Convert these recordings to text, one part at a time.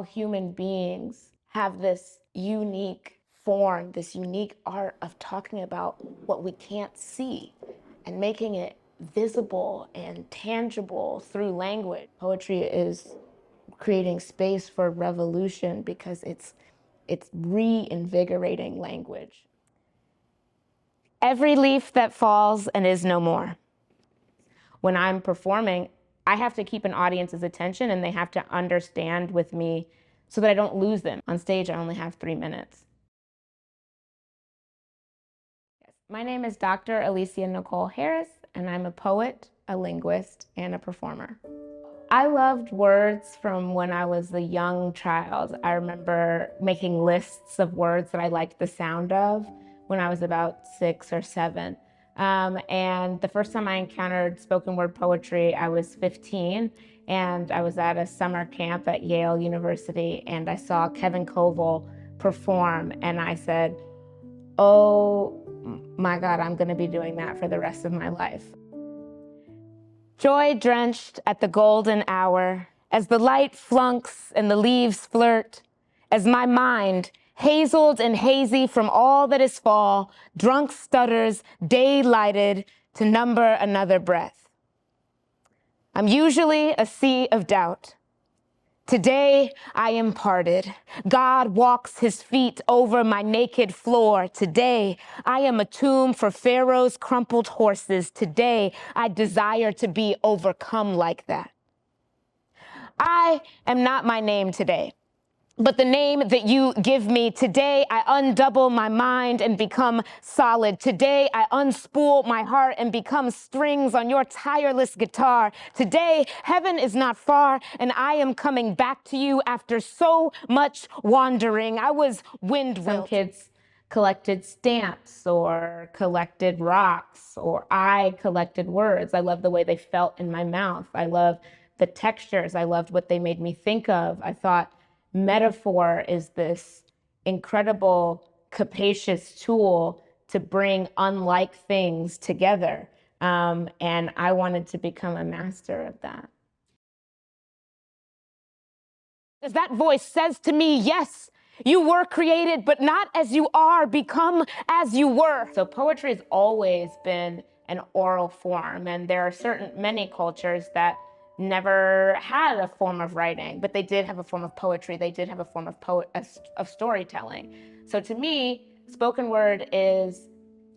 human beings have this unique form, this unique art of talking about what we can't see and making it visible and tangible through language. Poetry is creating space for revolution because it's reinvigorating language. Every leaf that falls and is no more. When I'm performing, I have to keep an audience's attention and they have to understand with me so that I don't lose them. On stage, I only have 3 minutes. Yes. My name is Dr. Alicia Nicole Harris, and I'm a poet, a linguist, and a performer. I loved words from when I was a young child. I remember making lists of words that I liked the sound of when I was about 6 or 7. And the first time I encountered spoken word poetry, I was 15, and I was at a summer camp at Yale University, and I saw Kevin Koval perform, and I said, oh my God, I'm gonna be doing that for the rest of my life. Joy drenched at the golden hour, as the light flunks and the leaves flirt, as my mind, hazeled and hazy from all that is fall, drunk stutters, day-lighted to number another breath. I'm usually a sea of doubt. Today I am parted. God walks his feet over my naked floor. Today I am a tomb for Pharaoh's crumpled horses. Today I desire to be overcome like that. I am not my name today, but the name that you give me. Today, I undouble my mind and become solid. Today, I unspool my heart and become strings on your tireless guitar. Today, heaven is not far, and I am coming back to you after so much wandering. I was wind-wilt. Some kids collected stamps or collected rocks, or I collected words. I love the way they felt in my mouth. I love the textures. I loved what they made me think of. I thought metaphor is this incredible, capacious tool to bring unlike things together. And I wanted to become a master of that. As that voice says to me, yes, you were created, but not as you are, become as you were. So poetry has always been an oral form, and there are many cultures that never had a form of writing, but they did have a form of poetry. They did have a form of storytelling. So to me, spoken word is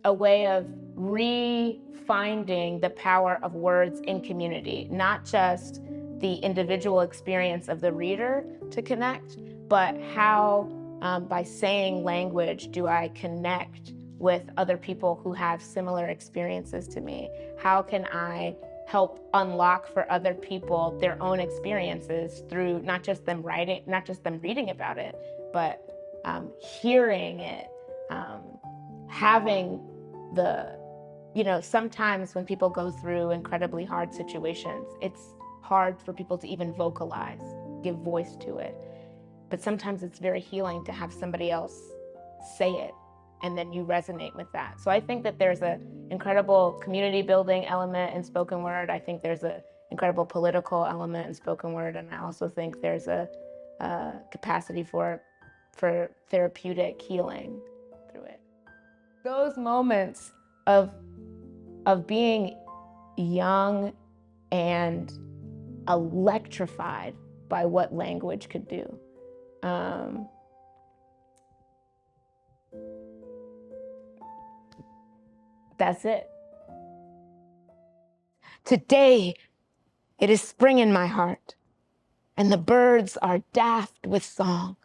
a way of refinding the power of words in community, not just the individual experience of the reader to connect, but how by saying language do I connect with other people who have similar experiences to me? How can I help unlock for other people their own experiences through not just them reading about it, but hearing it, having sometimes when people go through incredibly hard situations, it's hard for people to even vocalize, give voice to it. But sometimes it's very healing to have somebody else say it, and then you resonate with that. So I think that there's an incredible community building element in spoken word. I think there's an incredible political element in spoken word. And I also think there's a capacity for therapeutic healing through it. Those moments of being young and electrified by what language could do. That's it. Today, it is spring in my heart, and the birds are daft with song.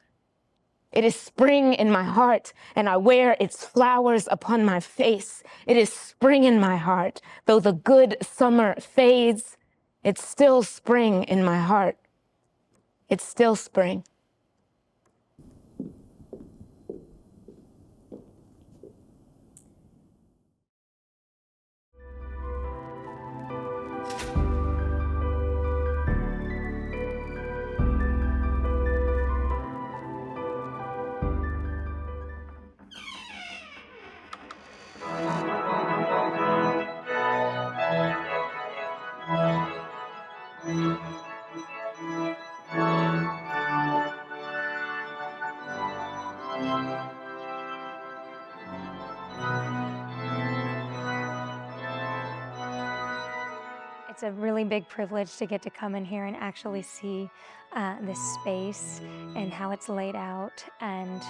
It is spring in my heart, and I wear its flowers upon my face. It is spring in my heart, though the good summer fades, it's still spring in my heart. It's still spring. It's a really big privilege to get to come in here and actually see this space and how it's laid out. And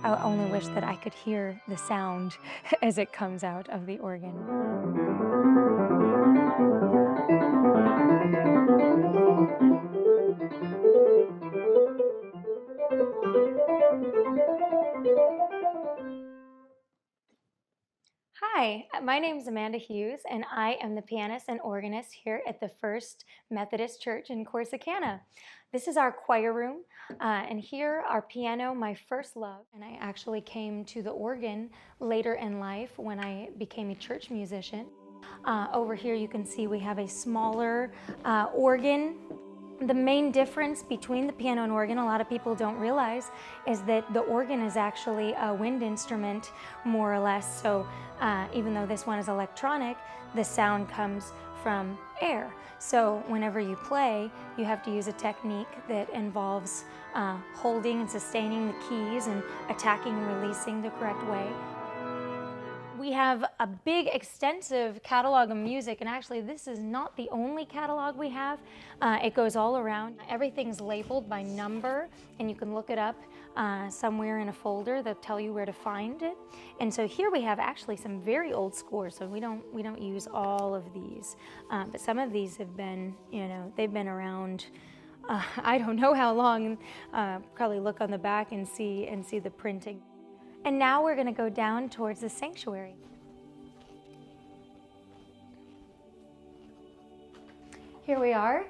I only wish that I could hear the sound as it comes out of the organ. Hi, my name is Amanda Hughes, and I am the pianist and organist here at the First Methodist Church in Corsicana. This is our choir room, and here our piano, my first love. And I actually came to the organ later in life when I became a church musician. Over here you can see we have a smaller organ. The main difference between the piano and organ, a lot of people don't realize, is that the organ is actually a wind instrument, more or less. So even though this one is electronic, the sound comes from air. So whenever you play, you have to use a technique that involves holding and sustaining the keys and attacking and releasing the correct way. We have a big, extensive catalog of music, and actually this is not the only catalog we have. It goes all around. Everything's labeled by number, and you can look it up somewhere in a folder that'll tell you where to find it. And so here we have actually some very old scores, so we don't use all of these, but some of these have been, they've been around. I don't know how long. Probably look on the back and see the printing. And now we're going to go down towards the sanctuary. Here we are,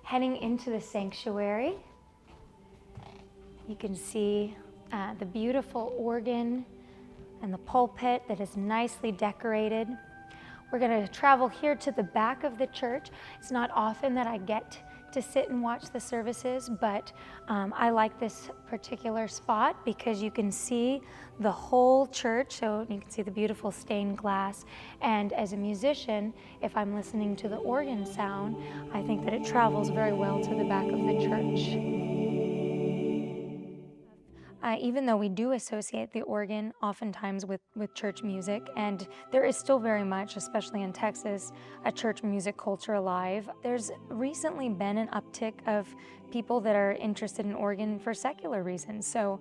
heading into the sanctuary. You can see the beautiful organ and the pulpit that is nicely decorated. We're going to travel here to the back of the church. It's not often that I get to sit and watch the services, but I like this particular spot because you can see the whole church, so you can see the beautiful stained glass. And as a musician, if I'm listening to the organ sound, I think that it travels very well to the back of the church. Even though we do associate the organ oftentimes with church music, and there is still very much, especially in Texas, a church music culture alive, there's recently been an uptick of people that are interested in organ for secular reasons. So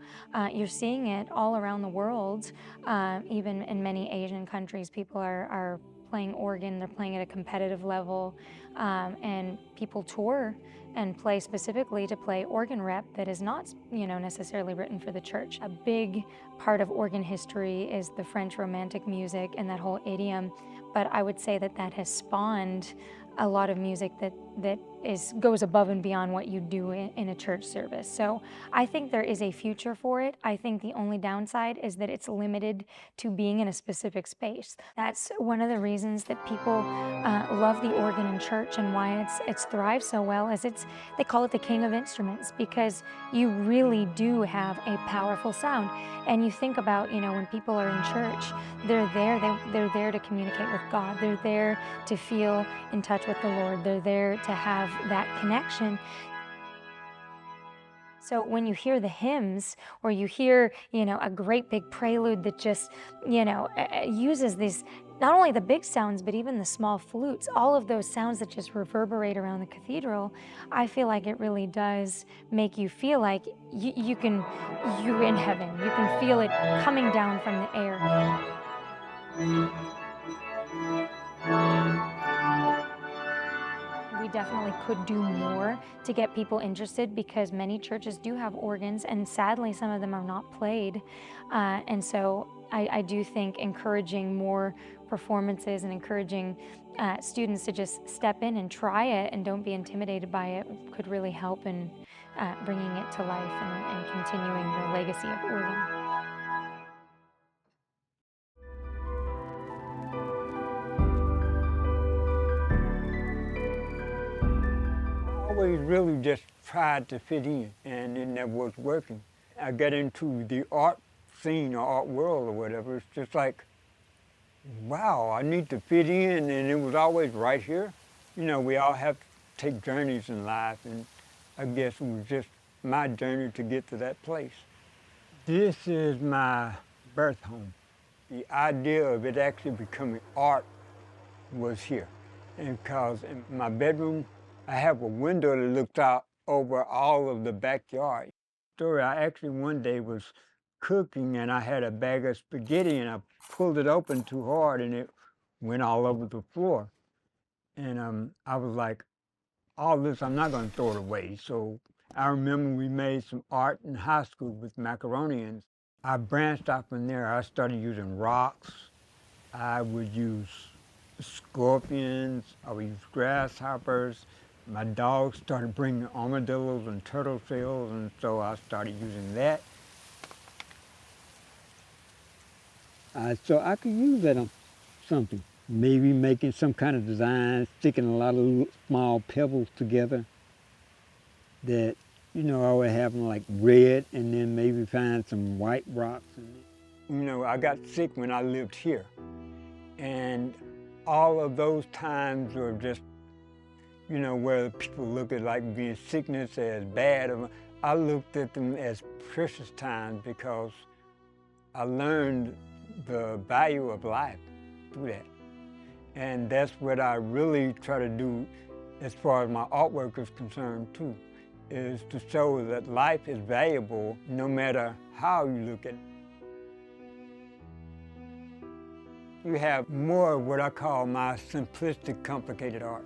you're seeing it all around the world, even in many Asian countries, people are playing organ, they're playing at a competitive level, and people tour and play specifically to play organ rep that is not, necessarily written for the church. A big part of organ history is the French Romantic music and that whole idiom, but I would say that has spawned a lot of music that goes above and beyond what you do in a church service. So I think there is a future for it. I think the only downside is that it's limited to being in a specific space. That's one of the reasons that people love the organ in church and why it's thrived so well, is they call it the king of instruments, because you really do have a powerful sound. And you think about, when people are in church, they're there to communicate with God. They're there to feel in touch with the Lord. They're there to have that connection. So when you hear the hymns, or you hear, a great big prelude that just, uses these, not only the big sounds, but even the small flutes, all of those sounds that just reverberate around the cathedral, I feel like it really does make you feel like you're in heaven. You can feel it coming down from the air. We definitely could do more to get people interested, because many churches do have organs, and sadly some of them are not played. And so I do think encouraging more performances and encouraging students to just step in and try it and don't be intimidated by it could really help in bringing it to life and continuing the legacy of organ. I always really just tried to fit in, and it never was working. I got into the art scene or art world or whatever. It's just like, wow, I need to fit in, and it was always right here. We all have to take journeys in life, and I guess it was just my journey to get to that place. This is my birth home. The idea of it actually becoming art was here. And because in my bedroom, I have a window that looks out over all of the backyard. I actually one day was cooking and I had a bag of spaghetti and I pulled it open too hard and it went all over the floor. And I was like, all this, I'm not going to throw it away. So I remember we made some art in high school with macaronians. I branched out from there. I started using rocks. I would use scorpions. I would use grasshoppers. My dogs started bringing armadillos and turtle shells, and so I started using that. So I could use that on something. Maybe making some kind of design, sticking a lot of little small pebbles together that, you know, I would have them like red and then maybe find some white rocks in it. You know, I got sick when I lived here. And all of those times were just, you know, where people look at like being sickness as bad. I looked at them as precious times because I learned the value of life through that. And that's what I really try to do as far as my artwork is concerned too, is to show that life is valuable no matter how you look at it. You have more of what I call my simplistic, complicated art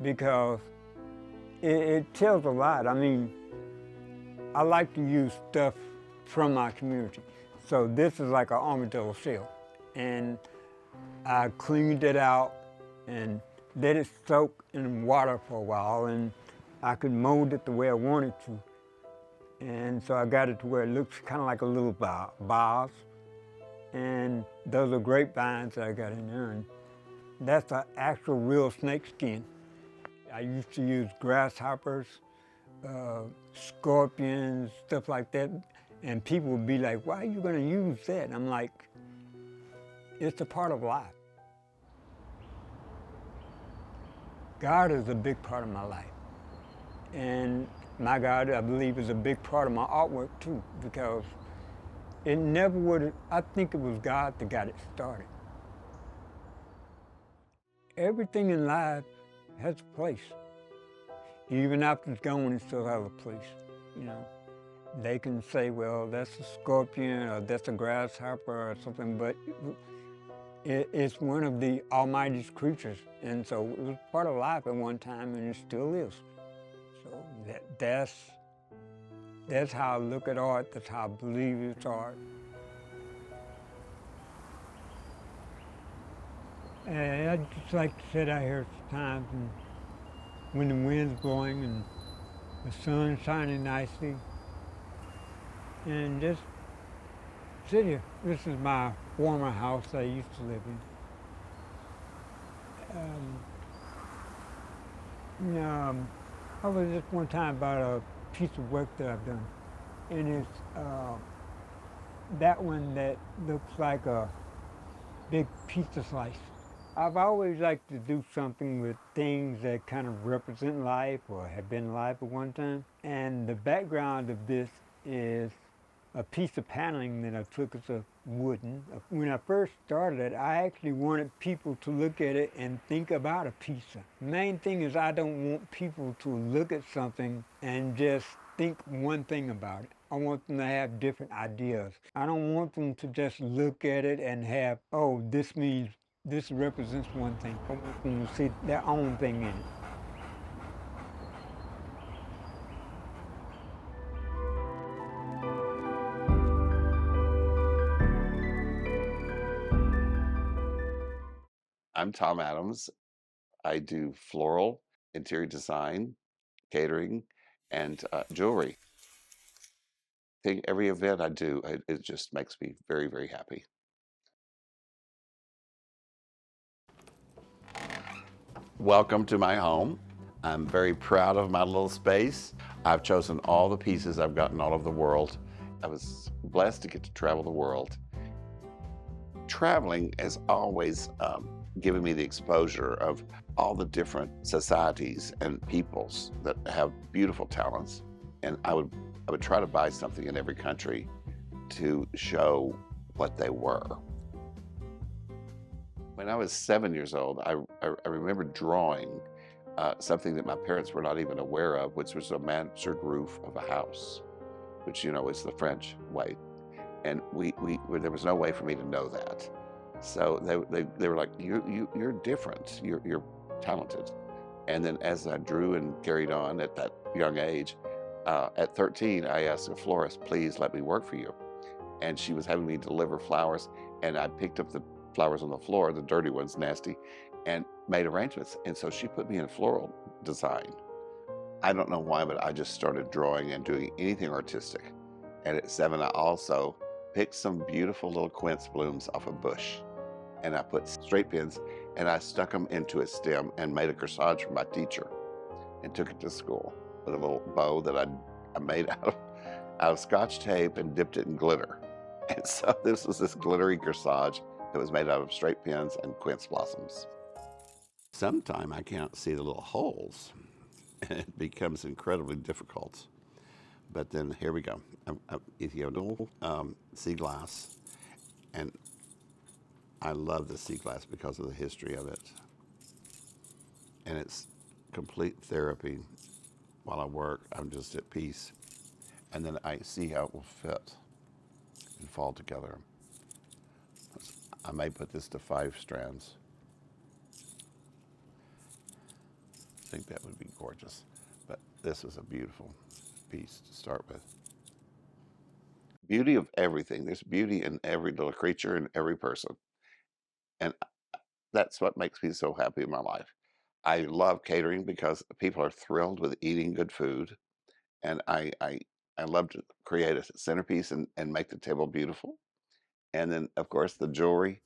because it tells a lot. I mean, I like to use stuff from my community. So this is like an armadillo shell. And I cleaned it out and let it soak in water for a while, and I could mold it the way I wanted to. And so I got it to where it looks kind of like a little vase. And those are grapevines that I got in there, and that's an actual real snake skin. I used to use grasshoppers, scorpions, stuff like that, and people would be like, why are you gonna use that? And I'm like, it's a part of life. God is a big part of my life. And my God, I believe, is a big part of my artwork too, because it never would, I think it was God that got it started. Everything in life has a place. Even after it's gone, it still has a place, you know. They can say, well, that's a scorpion or that's a grasshopper or something, but it's one of the Almighty's creatures. And so it was part of life at one time and it still is. So that's how I look at art, that's how I believe it's art. And I just like to sit out here sometimes and when the wind's blowing and the sun's shining nicely and just sit here. This is my former house I used to live in. I was just one time about a piece of work that I've done, and it's that one that looks like a big pizza slice. I've always liked to do something with things that kind of represent life or have been life at one time, and the background of this is a piece of paneling that I took as a wooden. When I first started it, I actually wanted people to look at it and think about a pizza. The main thing is I don't want people to look at something and just think one thing about it. I want them to have different ideas. I don't want them to just look at it and have, oh, this means this represents one thing. I want them to see their own thing in it. I'm Tom Adams. I do floral, interior design, catering, and jewelry. I think every event I do, it just makes me very, very happy. Welcome to my home. I'm very proud of my little space. I've chosen all the pieces I've gotten all over the world. I was blessed to get to travel the world. Traveling has always given me the exposure of all the different societies and peoples that have beautiful talents. And I would I would try to buy something in every country to show what they were. When I was 7 years old, I remember drawing something that my parents were not even aware of, which was a mansard roof of a house, which, you know, is the French way. And there was no way for me to know that. So they were like, you're different, you're talented. And then as I drew and carried on at that young age, at 13, I asked a florist, please let me work for you. And she was having me deliver flowers, and I picked up the flowers on the floor, the dirty ones, nasty, and made arrangements. And so she put me in floral design. I don't know why, but I just started drawing and doing anything artistic. And at 7, I also picked some beautiful little quince blooms off a bush, and I put straight pins and I stuck them into a stem and made a corsage for my teacher and took it to school with a little bow that I made out of Scotch tape and dipped it in glitter. And so this was this glittery corsage that was made out of straight pins and quince blossoms. Sometimes I can't see the little holes, and it becomes incredibly difficult. But then here we go. Ethiopian sea glass, and I love the sea glass because of the history of it. And it's complete therapy. While I work, I'm just at peace. And then I see how it will fit and fall together. I may put this to 5 strands. I think that would be gorgeous. But this is a beautiful piece to start with. Beauty of everything. There's beauty in every little creature and every person. And that's what makes me so happy in my life. I love catering because people are thrilled with eating good food. And I love to create a centerpiece and make the table beautiful. And then, of course, the jewelry.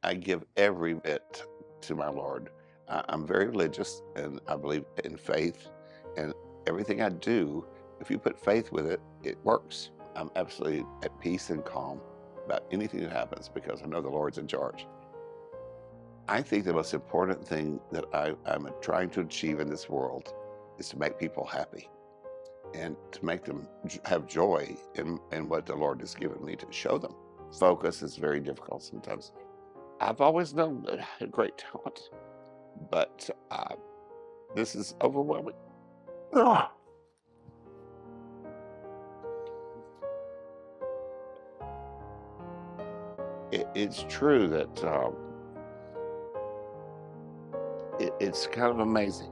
I give every bit to my Lord. I'm very religious, and I believe in faith. And everything I do, if you put faith with it, it works. I'm absolutely at peace and calm about anything that happens because I know the Lord's in charge. I think the most important thing that I'm trying to achieve in this world is to make people happy and to make them have joy in what the Lord has given me to show them. Focus is very difficult sometimes. I've always known that I had great talent, but this is overwhelming. Ugh. It's true that it's kind of amazing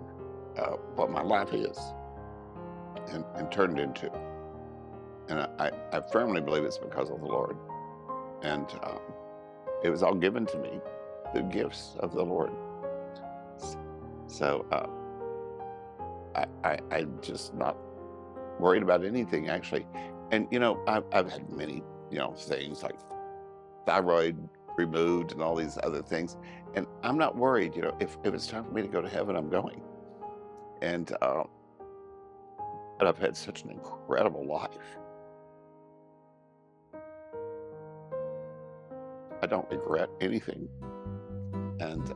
what my life is and turned into. And I firmly believe it's because of the Lord. And it was all given to me, the gifts of the Lord. So I'm just not worried about anything, actually. And, you know, I've had many, you know, things like thyroid removed and all these other things. And I'm not worried, you know, if it's time for me to go to heaven, I'm going. And I've had such an incredible life. I don't regret anything. And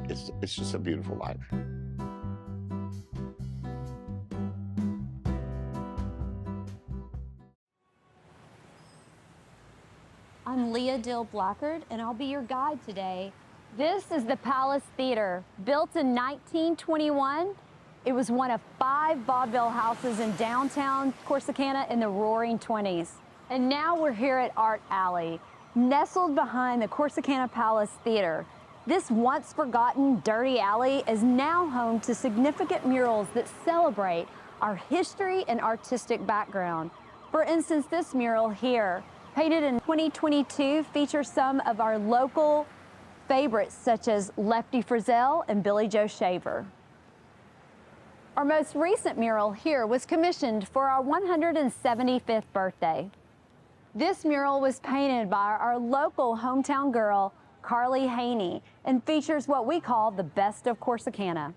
it's just a beautiful life. I'm Leah Dill, and I'll be your guide today. This is the Palace Theater. Built in 1921, it was one of 5 vaudeville houses in downtown Corsicana in the roaring 20s. And now we're here at Art Alley, nestled behind the Corsicana Palace Theater. This once forgotten dirty alley is now home to significant murals that celebrate our history and artistic background. For instance, this mural here, painted in 2022, features some of our local favorites such as Lefty Frizzell and Billy Joe Shaver. Our most recent mural here was commissioned for our 175th birthday. This mural was painted by our local hometown girl, Carly Haney, and features what we call the best of Corsicana.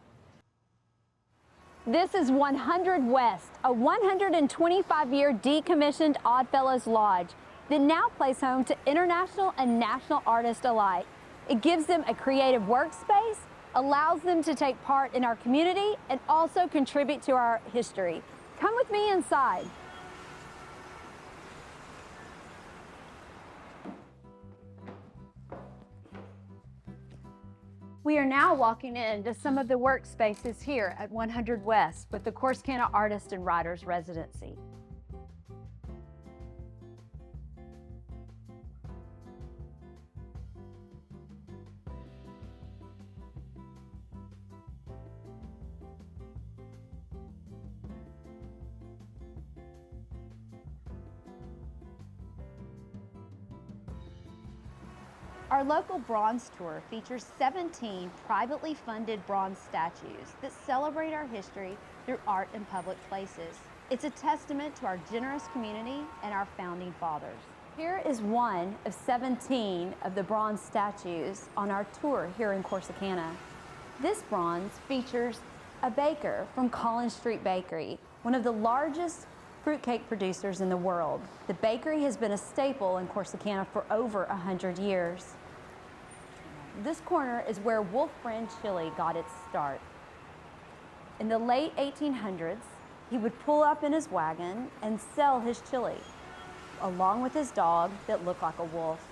This is 100 West, a 125-year decommissioned Oddfellows Lodge that now plays home to international and national artists alike. It gives them a creative workspace, allows them to take part in our community, and also contribute to our history. Come with me inside. We are now walking into some of the workspaces here at 100 West with the Corsicana Artist and Writers Residency. Our local bronze tour features 17 privately funded bronze statues that celebrate our history through art in public places. It's a testament to our generous community and our founding fathers. Here is one of 17 of the bronze statues on our tour here in Corsicana. This bronze features a baker from Collins Street Bakery, one of the largest fruitcake producers in the world. The bakery has been a staple in Corsicana for over 100 years. This corner is where Wolf Brand chili got its start. In the late 1800s, he would pull up in his wagon and sell his chili, along with his dog that looked like a wolf.